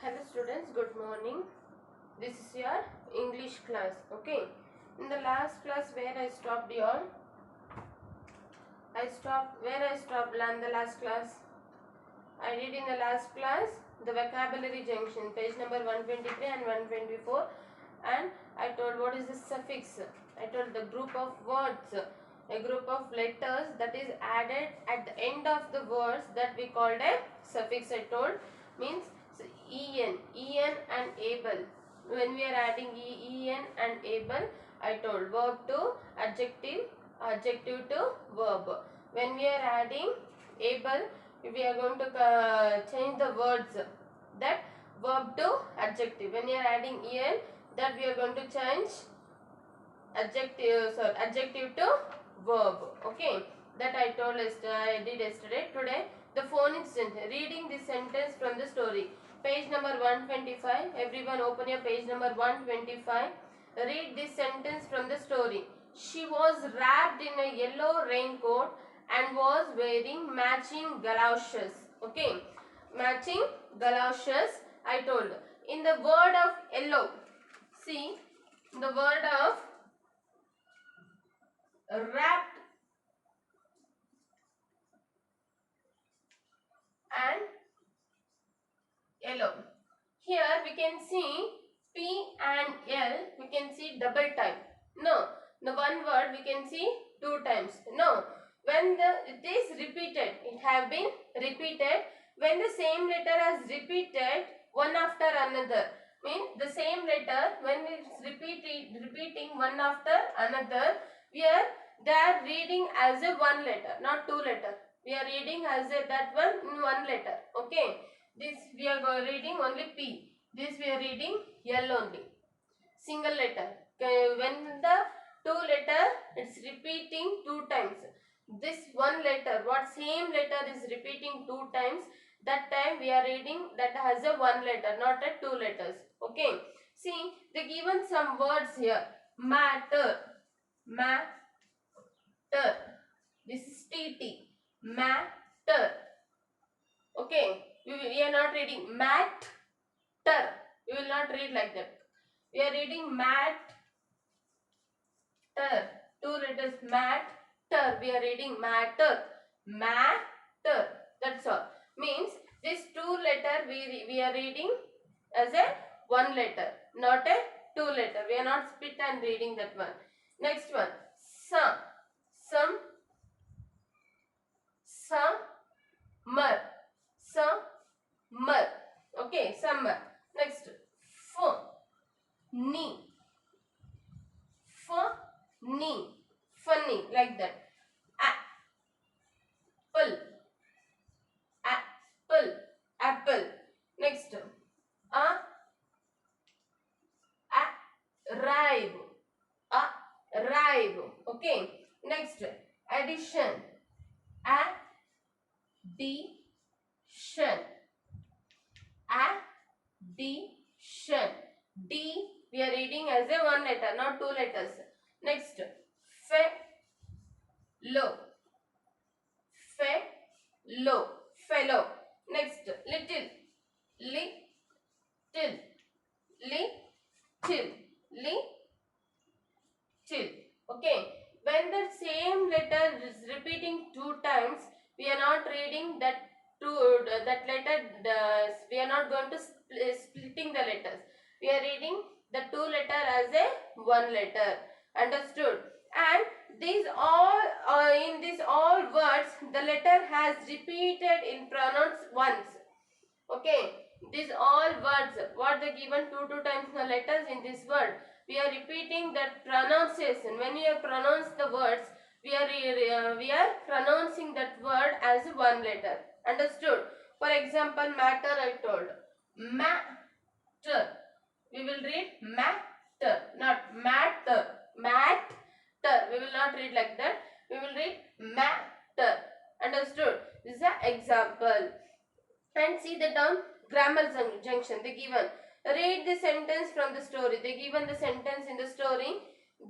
Hello students, good morning. This is your English class. Okay. In the last class where I stopped y'all, I stopped in the last class. I did in the last class the vocabulary junction, page number 123 and 124, and I told what is the suffix. I told the group of words, a group of letters that is added at the end of the words that we called a suffix. I told means en and able. When we are adding en and able, I told verb to adjective, adjective to verb. When we are adding able, we are going to change the words, that verb to adjective. When you are adding en, that we are going to change adjective to verb. Okay, that I told yesterday, I did yesterday. Today the phonics sentence, reading this sentence from the story, page number 125. Everyone open your page number 125. Read this sentence from the story. She was wrapped in a yellow raincoat and was wearing matching galoshes. Okay, matching galoshes. I told in the word of yellow. See, the word of wrapped and yellow. Here we can see P and L. We can see double time. No, the one word we can see two times. No, when it is repeated, it have been repeated. When the same letter has repeated one after another, means the same letter when it's repeating one after another, we are reading as a one letter, not two letter. We are reading as a that one letter. Okay, this we are reading only P. This we are reading L only. Single letter. When the two letter it's repeating two times. This one letter, what same letter is repeating two times, that time we are reading that has a one letter, not a two letters. Okay. See, they given some words here. Matter. Matter. This is TT. Matter. Okay. We are not reading matter. We will not read like that. We are reading matter. Two letters matter. We are reading matter. Matter. That's all. Means this two letter we are reading as a one letter, not a two letter. We are not split and reading that one. Next one. Summer. Summer. Okay, summer. Next. Funny. Funny, like that. Apple. Next. Arrive. Okay. Next. Addition. Addition. D we are reading as a one letter, not two letters. Next. Fellow. Next. Little. Okay. When the same letter is repeating two times, we are not reading that letter. We are not going to splitting the letters. We are reading the two letter as a one letter. Understood? And these all in these all words, the letter has repeated in pronouns once. Okay, these all words, what they given two times the letters in this word, we are repeating that pronunciation. When we pronounce the words, we are pronouncing that word as one letter. Understood? For example, matter I told. Matter. We will read matter, not matter. Matter. We will not read like that. We will read matter. Understood? This is an example. And see the term grammar junction. They given. Read the sentence from the story. They given the sentence in the story.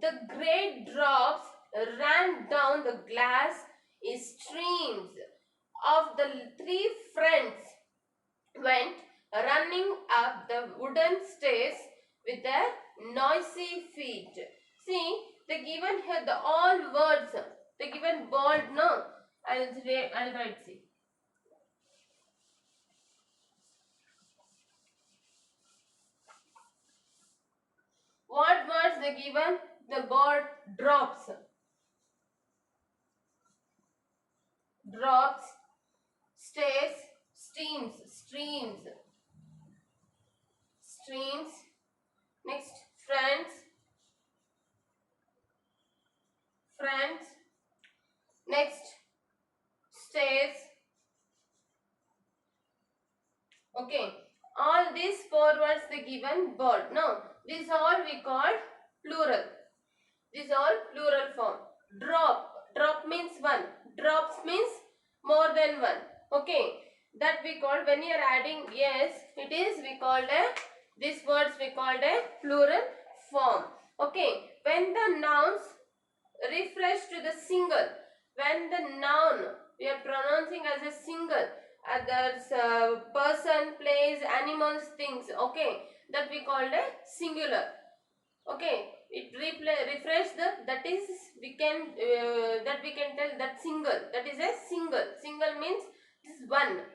The great drops ran down the glass in streams of the three friends went running up wooden stairs with their noisy feet. See, the given here, the all words, the given word, no? I'll write, see. What words they given? The word drops. Drops, stairs, streams, streams. Streams. Next, friends. Friends. Next, stairs. Okay. All these four words the given word. No, these all we call plural. These all plural form. Drop. Drop means one. Drops means more than one. Okay. That we call, when you are adding yes, it is we called a, these words we called a plural form. Okay. When the nouns refresh to the single, when the noun we are pronouncing as a single, others, person, place, animals, things, okay, that we called a singular. Okay, it refresh the, that is we can that we can tell that single, that is a single. Single means this one.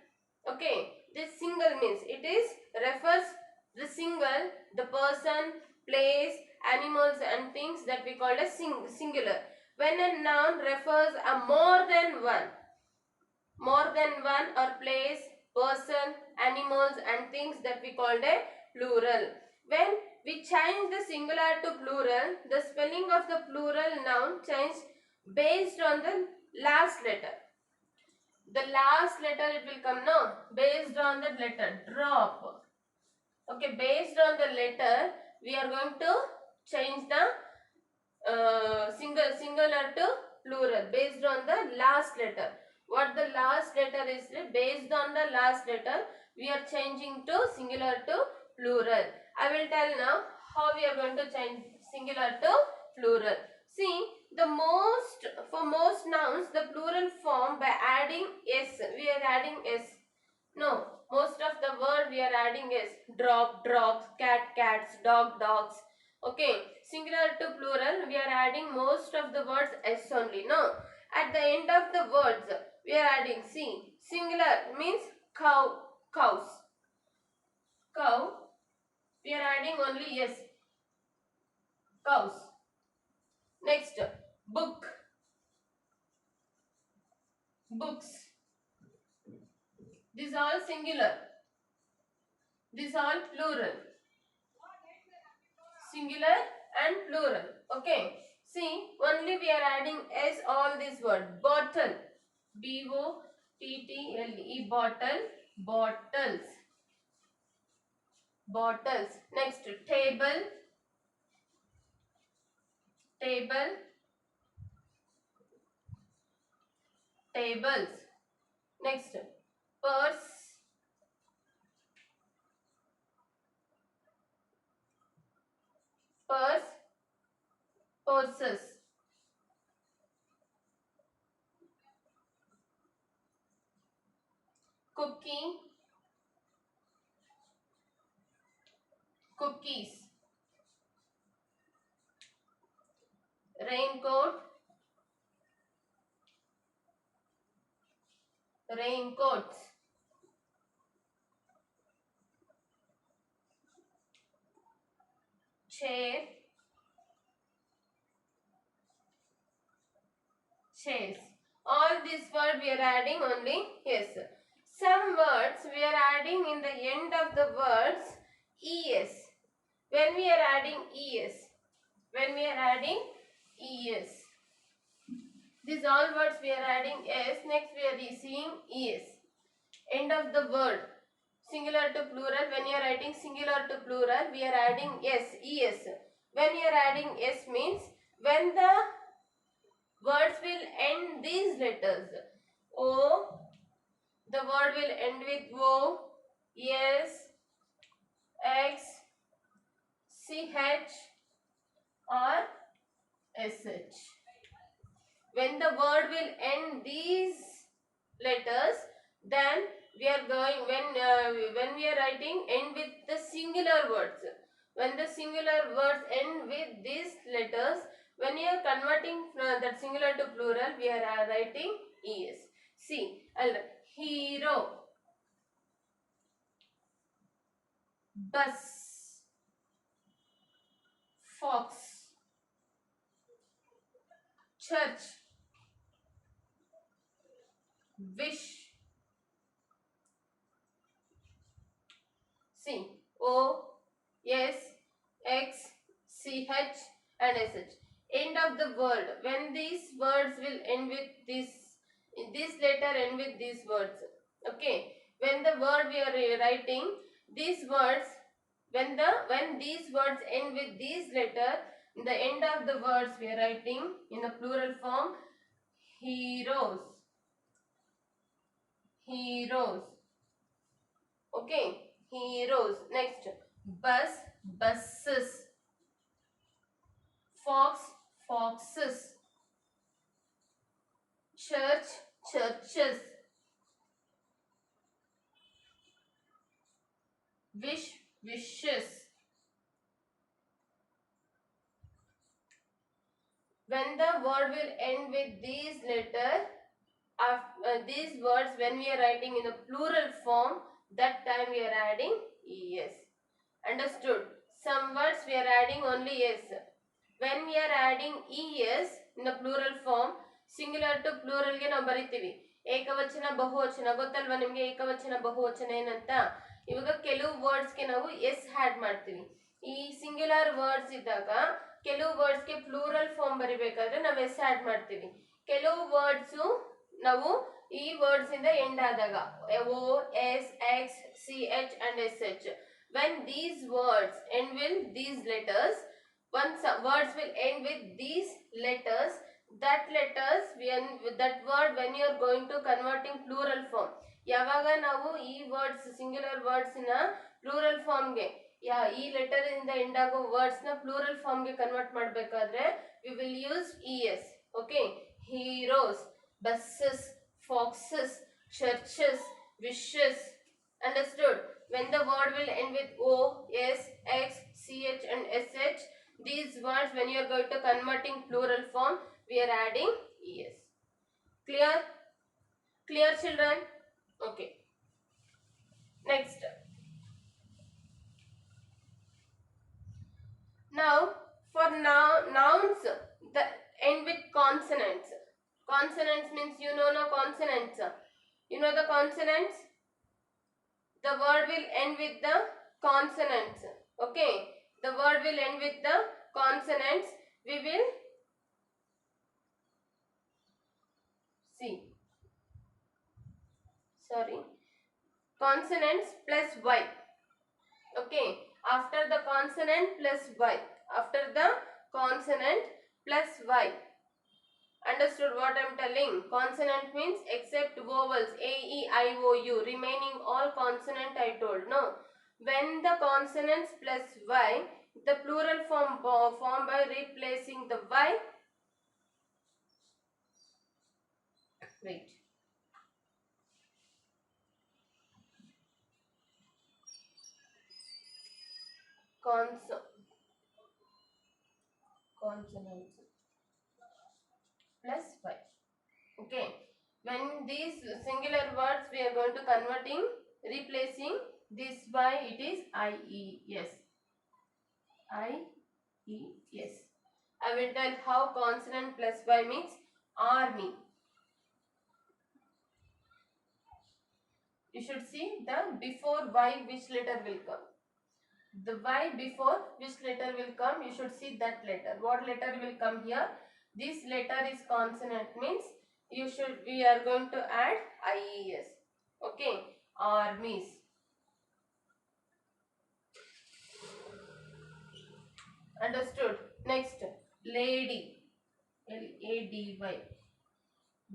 Okay, this single means it is refers the single, the person, place, animals and things, that we call a singular. When a noun refers a more than one or place, person, animals and things, that we called a plural. When we change the singular to plural, the spelling of the plural noun changed based on the last letter. The last letter it will come, no, based on the letter. Drop. Okay, based on the letter we are going to change the singular to plural based on the last letter. What the last letter is, based on the last letter we are changing to singular to plural. I will tell now how we are going to change singular to plural. See, the most, for most nouns the plural form by adding s, we are adding s. No, most of the word we are adding s. Drop, drops, cat, cats, dog, dogs. Okay, singular to plural we are adding most of the words s only. No, at the end of the words we are adding, see, singular means cow, cows. Cow, we are adding only s. Cows. Next, book, books. These all singular. These all plural. Singular and plural. Okay. See, only we are adding s all these words. Bottle. B-O-T-T-L-E. Bottle. Bottles. Bottles. Next, table. Table. Tables. Next, purse. Purse. Purses. Cookie. Cookies. Raincoat. Raincoats. Chair. Chairs. All these words we are adding only yes. Some words we are adding in the end of the words es. When we are adding es. When we are adding es. These all words we are adding s. Next we are seeing es. End of the word. Singular to plural. When you are writing singular to plural, we are adding s. Es. When you are adding s means when the words will end these letters. O, the word will end with O, S, X, CH or SH. When the word will end these letters, then we are going when we are writing end with the singular words. When the singular words end with these letters, when you are converting that singular to plural, we are writing es. See, I'll write hero, bus, fox, church, wish. See, O, S, X, C, H and SH. End of the word. When these words will end with this letter end with these words. Okay. When the word we are writing, these words, when these words end with these letter, in the end of the words we are writing in the plural form, heroes. Heroes. Okay. Heroes. Next, bus, buses, fox, foxes, church, churches, wish, wishes. When the word will end with these letters, these words, when we are writing in the plural form, that time we are adding es. Understood? Some words we are adding only es. When we are adding es in the plural form, singular to plural ಗೆ ನಾವು ಬರಿತೀವಿ. ಏಕವಚನ ಬಹುವಚನ ಗೊತ್ತಲ್ವಾ ನಿಮಗೆ? ಏಕವಚನ ಬಹುವಚನ ಏನಂತ. ಇವಾಗ ಕೆಲವು ವರ್ಡ್ಸ್ ಗೆ ನಾವು ಎಸ್ ಆಡ್ ಮಾಡ್ತೀವಿ. ಈ ಸಿಂಗ್ಯುಲರ್ ವರ್ಡ್ಸ್ ಇದ್ದಾಗ ಕೆಲವು ವರ್ಡ್ಸ್ ಗೆ ಪ್ಲೂರಲ್ ಫಾರ್ಮ್ ಬರಿಬೇಕಾದ್ರೆ ನಾವು ಎಸ್ ಆಡ್ ಮಾಡ್ತೀವಿ. ಕೆಲವು ವರ್ಡ್ಸ್ ನಾವು ಈ ವರ್ಡ್ಸ್ ಇಂದ ಎಂಡ್ ಆದಾಗ O, S, X, C, H and SH. When these words end with these letters, once words will end with these letters, that word when you are going to converting plural form, ಯಾವಾಗ ನಾವು ಈ words singular words ನ plural form ಗೆ ಈ letter ಇಂದ end ಆಗೋ words ನ plural form ಗೆ ಕನ್ವರ್ಟ್ ಮಾಡಬೇಕಾದ್ರೆ we will use es. Okay, heroes, buses, foxes, churches, wishes. Understood? When the word will end with O, S, X, CH and SH, these words when you are going to converting plural form, we are adding es. Clear? Clear, children? Okay. Next. Now, for nouns that end with consonants. Consonants means you know no consonants. You know the consonants? The word will end with the consonants. Okay. The word will end with the consonants. We will see. Sorry. Consonants plus y. Okay. After the consonant plus y. After the consonant plus y. Understood what I am telling? Consonant means except vowels A, E, I, O, U. Remaining all consonant I told. No. When the consonants plus y, the plural form by replacing the y. Wait. Consonants plus y. Okay. When these singular words we are going to converting, replacing this y, it is IES. IES. I will tell how consonant plus y means army. You should see the before y which letter will come. The y before which letter will come, you should see that letter. What letter will come here? This letter is consonant means we are going to add IES. Okay. Armies. Understood? Next, lady. L-A-D-Y.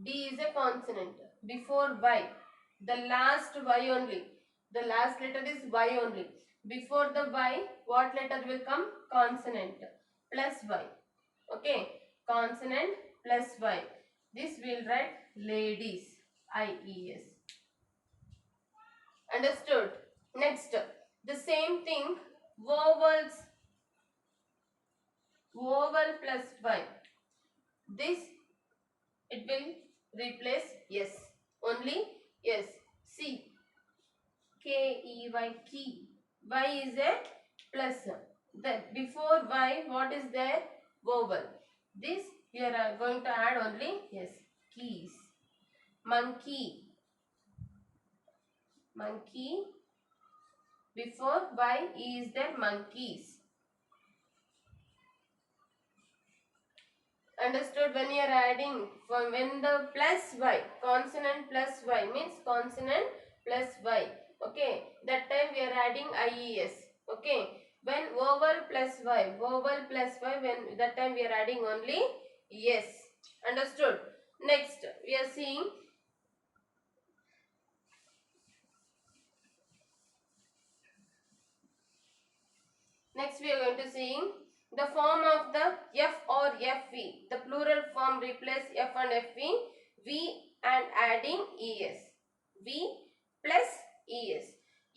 D is a consonant. Before y, the last y only. The last letter is y only. Before the y, what letter will come? Consonant plus y. Okay. Consonant plus y. This will write ladies. IES. Understood? Next, the same thing, vowels, vowel plus y. This it will replace yes. Only yes. See, K-E-Y, key. Y is a plus. Then before y, what is there? Vowel. This we are going to add only yes. Keys. Monkey. Monkey. Before y is there monkeys. Understood? When you are adding, when the plus y, consonant plus y means consonant plus y. Okay, that time we are adding IES. Okay, when vowel plus y, when that time we are adding only yes. Understood? Next, we are seeing we are going to seeing the form of the F or FV. The plural form replace F and FV. V and adding ES. V plus ES.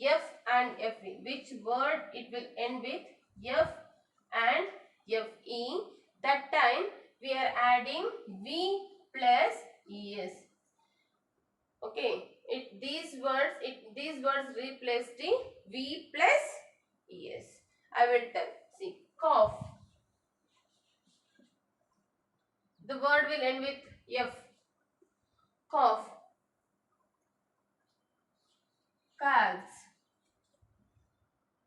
F and FE. Which word it will end with F and FE. That time we are adding V plus ES. Okay. These words replace the V plus ES. I will tell. See, cough. The word will end with F. Cough. Calves.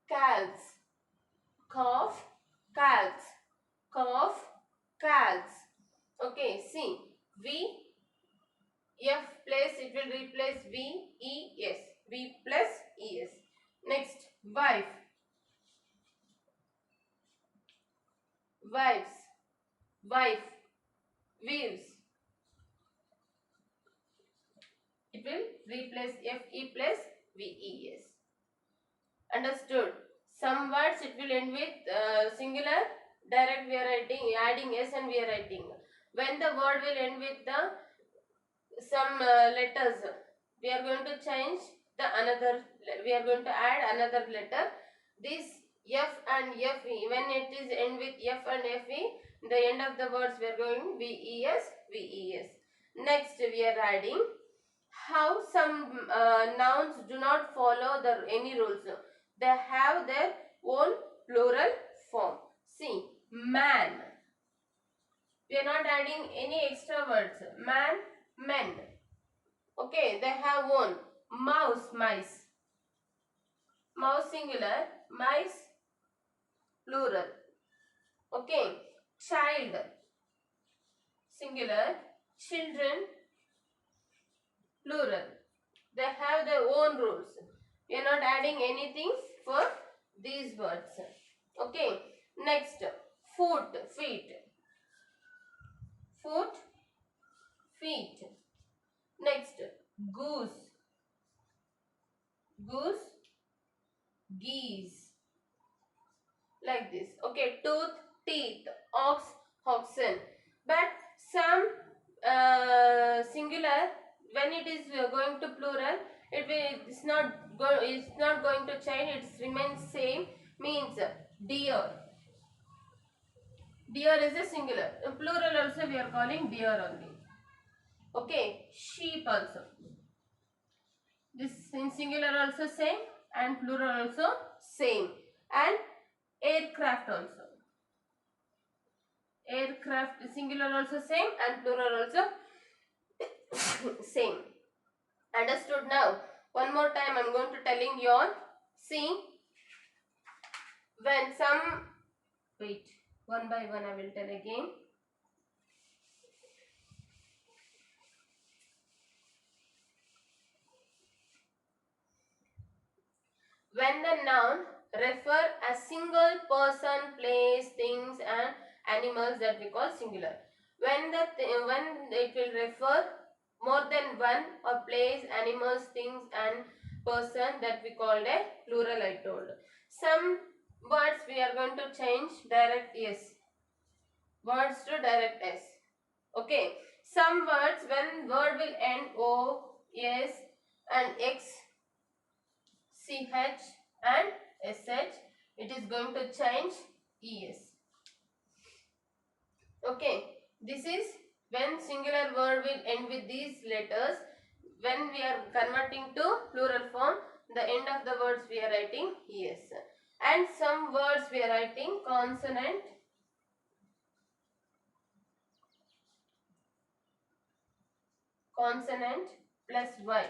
Calves. Cough. Calves. Cough. Calves. Okay, see. V. F place, it will replace V, E, S. V plus E, S. Next, wife. Wives. Wife. Weaves. It will replace FE plus VES. Understood? Some words it will end with singular. Direct we are adding S and we are writing. When the word will end with some letters, we are going to change the another. We are going to add another letter. This F and FE. When it is end with F and FE, the end of the words we are going VES, VES. Next we are adding how some nouns do not follow any rules. They have their own plural form. See, man. We are not adding any extra words. Man, men. Okay, they have own. Mouse, mice. Mouse singular, mice plural. Okay, child singular, children plural. They have their own rules. We are not adding anything for these words. Okay. Next, foot, feet. Foot, feet. Next, goose. Goose, geese. Like this. Okay. Tooth, teeth. Ox, oxen. But some singular, when it is going to plural, it's not going to change. It remains same. Means deer. Deer is a singular. In plural also we are calling deer only. Okay, sheep also. This in singular also same and plural also same. And aircraft also. Aircraft singular also same and plural also same. Understood now? One more time I am going to telling you all. See, when some, wait, one by one I will tell again. When the noun refer a single person, place, things and animals, that we call singular. When it will refer more than one or place, animals, things and person, that we called a plural, I told. Some words we are going to change direct yes. Words to direct s. Okay. Some words when word will end O, S and X, CH and SH, it is going to change ES. Okay, this is when singular word will end with these letters. When we are converting to plural form, the end of the words we are writing ES. And some words we are writing consonant plus Y.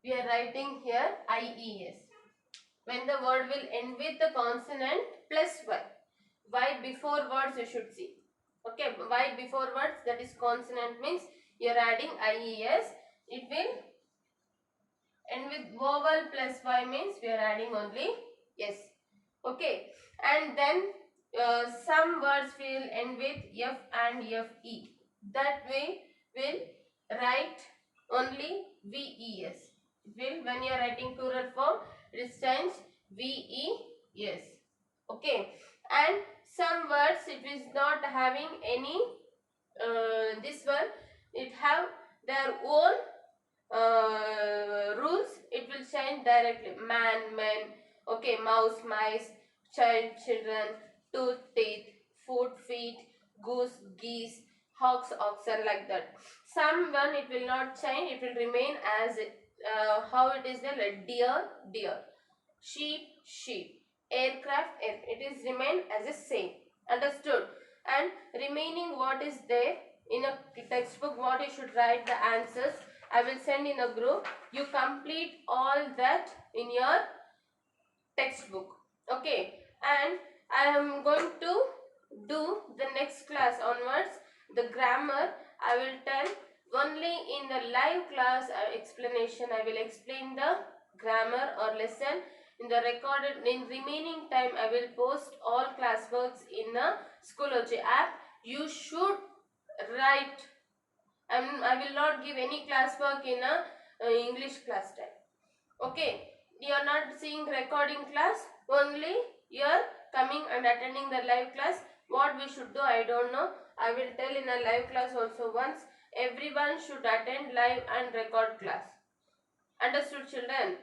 We are writing here IES. When the word will end with the consonant plus Y. Y before words you should see. Okay, Y before words, that is consonant, means you are adding IES. It will end with vowel plus Y, means we are adding only S. Okay, and then some words will end with F and FE. That way will write only VES. When you are writing plural form, it is changed VES. Okay, and some words it is not having any this one, it have their own rules. It will change directly. Man, men. Okay, mouse, mice. Child, children. Tooth, teeth. Foot, feet. Goose, geese. Ox, oxen, like that. Some one it will not change. It will remain as how it is there, like deer, deer. Sheep, sheep. Aircraft, air. It is remain as a same. Understood? And remaining what is there in a textbook, what you should write the answers, I will send in a group. You complete all that in your textbook. Okay, and I am going to do the next class onwards. The grammar I will tell only in the live class explanation. I will explain the grammar or lesson. In the recorded, in remaining time, I will post all classworks in the Schoology app. You should write. I will not give any classwork in a English class time. Okay, you are not seeing recording class, only you are coming and attending the live class. What we should do, I don't know. I will tell in a live class also once. Everyone should attend live and record class. Understood, children?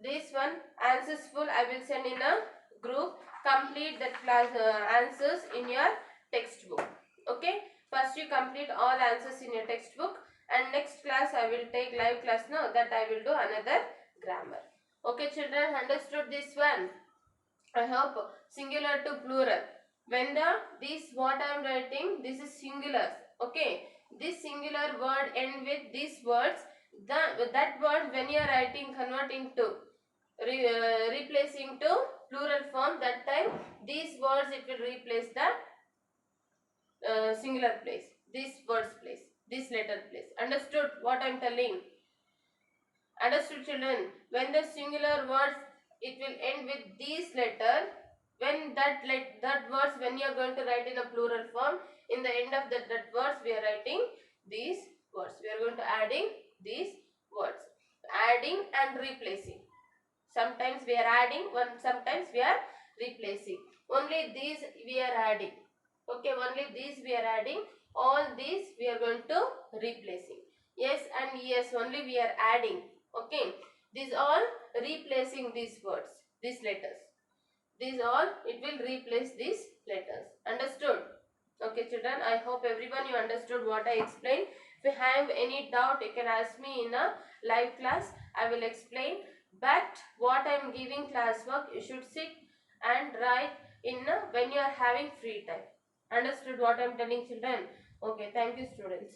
This one answers full I will send in a group. Complete that class answers in your textbook. Okay, first you complete all answers in your textbook, and next class I will take live class. Now that I will do another grammar. Okay, children, understood this one? I hope. Singular to plural. When this what I am writing, this is singular. Okay, this singular word end with these words. That word when you are writing, converting to replacing to plural form, that time these words it will replace the singular place, this words place, this letter place. Understood what I am telling? Understood, children? When the singular words it will end with this letter, when that words when you are going to write in a plural form, in the end of that words we are writing these words. We are going to adding these words, adding and replacing. Sometimes we are adding, sometimes we are replacing. Only these we are adding. Okay, only these we are adding. All these we are going to replacing. Yes and yes only we are adding. Okay, these all replacing these words, these letters. These all it will replace these letters. Understood? Okay, children, I hope everyone you understood what I explained. If you have any doubt, you can ask me in a live class. I will explain. But what I am giving classwork, you should sit and write in when you are having free time. Understood what I am telling, children? Okay, thank you, students.